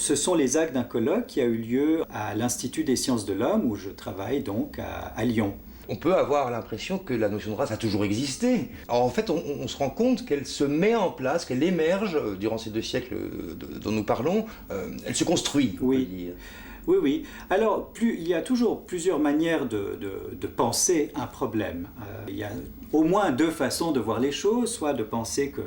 Ce sont les actes d'un colloque qui a eu lieu à l'Institut des sciences de l'homme, où je travaille donc à Lyon. On peut avoir l'impression que la notion de race a toujours existé. Alors en fait, on se rend compte qu'elle se met en place, qu'elle émerge durant ces 2 siècles dont nous parlons. Elle se construit, on peut dire. Oui, oui. Alors, il y a toujours plusieurs manières de penser un problème. Il y a au moins 2 façons de voir les choses, soit de penser que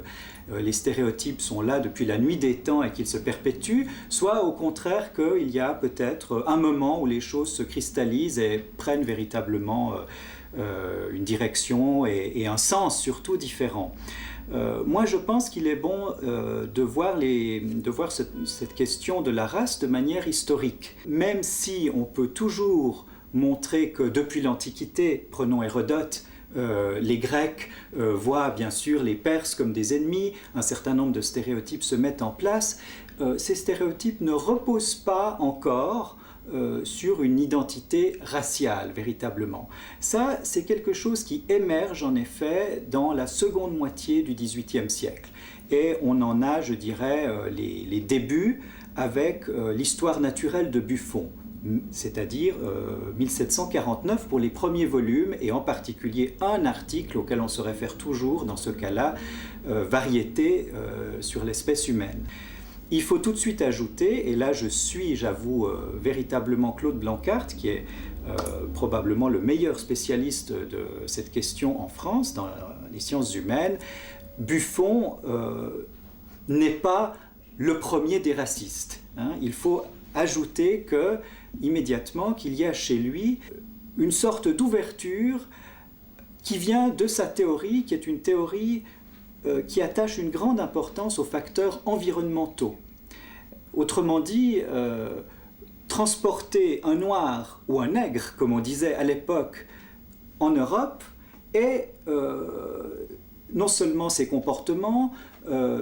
les stéréotypes sont là depuis la nuit des temps et qu'ils se perpétuent, soit au contraire qu'il y a peut-être un moment où les choses se cristallisent et prennent véritablement une direction et un sens surtout différent. Moi, je pense qu'il est bon de voir cette question de la race de manière historique. Même si on peut toujours montrer que depuis l'Antiquité, prenons Hérodote, les Grecs voient bien sûr les Perses comme des ennemis, un certain nombre de stéréotypes se mettent en place. Ces stéréotypes ne reposent pas encore sur une identité raciale, véritablement. Ça, c'est quelque chose qui émerge en effet dans la seconde moitié du XVIIIe siècle. Et on en a, je dirais, les débuts avec l'histoire naturelle de Buffon, c'est-à-dire 1749 pour les premiers volumes, et en particulier un article auquel on se réfère toujours dans ce cas-là, Variété sur l'espèce humaine. Il faut tout de suite ajouter, et là je suis, j'avoue, véritablement Claude Blanquart, qui est probablement le meilleur spécialiste de cette question en France, dans les sciences humaines. Buffon n'est pas le premier des racistes. Il faut ajouter immédiatement qu'il y a chez lui une sorte d'ouverture qui vient de sa théorie, qui est une théorie qui attache une grande importance aux facteurs environnementaux. Autrement dit, transporter un noir ou un nègre, comme on disait à l'époque, en Europe, et non seulement ses comportements,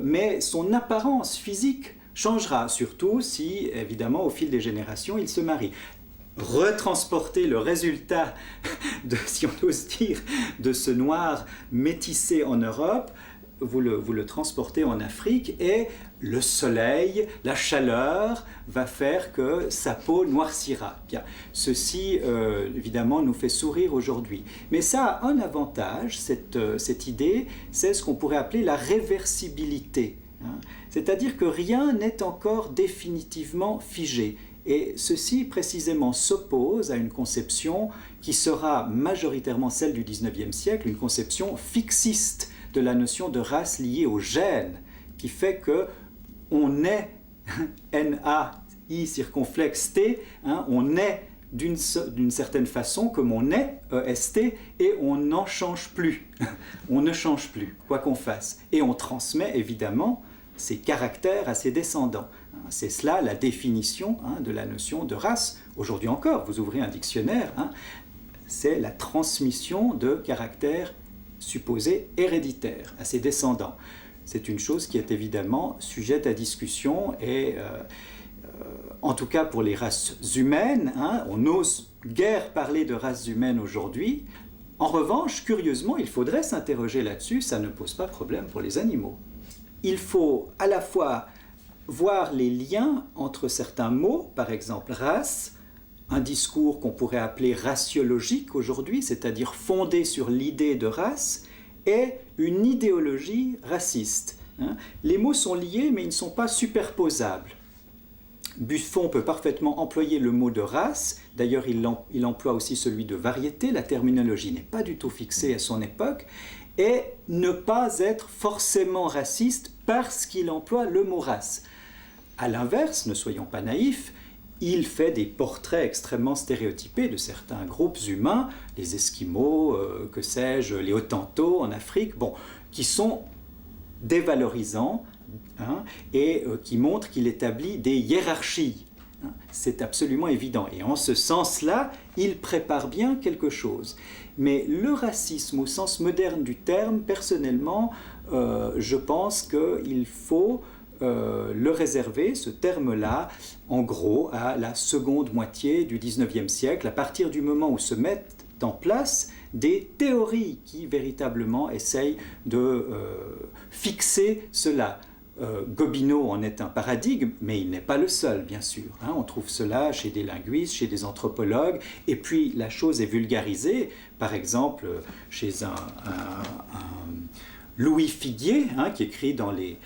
mais son apparence physique changera, surtout si, évidemment, au fil des générations, il se marie. Retransporter le résultat, si on ose dire, de ce noir métissé en Europe, vous le transportez en Afrique et le soleil, la chaleur va faire que sa peau noircira. Bien, ceci, évidemment, nous fait sourire aujourd'hui. Mais ça a un avantage, cette idée, c'est ce qu'on pourrait appeler la réversibilité. C'est-à-dire que rien n'est encore définitivement figé. Et ceci précisément s'oppose à une conception qui sera majoritairement celle du XIXe siècle, une conception fixiste de la notion de race liée au gène, qui fait qu'on est, N-A-I circonflexe T, on est d'une certaine façon comme on est, E-S-T, et on n'en change plus. On ne change plus, quoi qu'on fasse. Et on transmet évidemment ses caractères à ses descendants. C'est cela la définition de la notion de race. Aujourd'hui encore, vous ouvrez un dictionnaire, c'est la transmission de caractères supposés héréditaires à ses descendants. C'est une chose qui est évidemment sujette à discussion et en tout cas pour les races humaines, on n'ose guère parler de races humaines aujourd'hui. En revanche, curieusement, il faudrait s'interroger là-dessus, ça ne pose pas problème pour les animaux. Il faut à la fois voir les liens entre certains mots, par exemple race, un discours qu'on pourrait appeler raciologique aujourd'hui, c'est-à-dire fondé sur l'idée de race, et une idéologie raciste. Les mots sont liés, mais ils ne sont pas superposables. Buffon peut parfaitement employer le mot de race, d'ailleurs il emploie aussi celui de variété, la terminologie n'est pas du tout fixée à son époque, et ne pas être forcément raciste parce qu'il emploie le mot race. A l'inverse, ne soyons pas naïfs, il fait des portraits extrêmement stéréotypés de certains groupes humains, les Esquimaux, que sais-je, les Hottentots en Afrique, qui sont dévalorisants et qui montrent qu'il établit des hiérarchies. C'est absolument évident. Et en ce sens-là, il prépare bien quelque chose. Mais le racisme, au sens moderne du terme, personnellement, je pense qu'il faut le réserver, ce terme-là, en gros, à la seconde moitié du XIXe siècle, à partir du moment où se mettent en place des théories qui véritablement essayent de fixer cela. Gobineau en est un paradigme, mais il n'est pas le seul, bien sûr. Hein. On trouve cela chez des linguistes, chez des anthropologues, et puis la chose est vulgarisée, par exemple, chez un Louis Figuier, hein, qui écrit dans les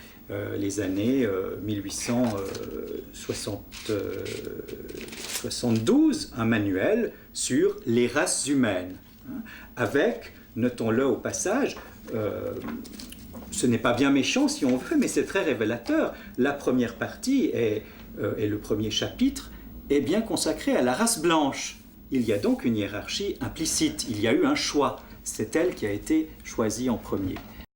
années 1872 un manuel sur les races humaines, hein, avec, notons-le au passage, ce n'est pas bien méchant si on veut, mais c'est très révélateur. La première partie et le premier chapitre est bien consacré à la race blanche. Il y a donc une hiérarchie implicite, il y a eu un choix. C'est elle qui a été choisie en premier.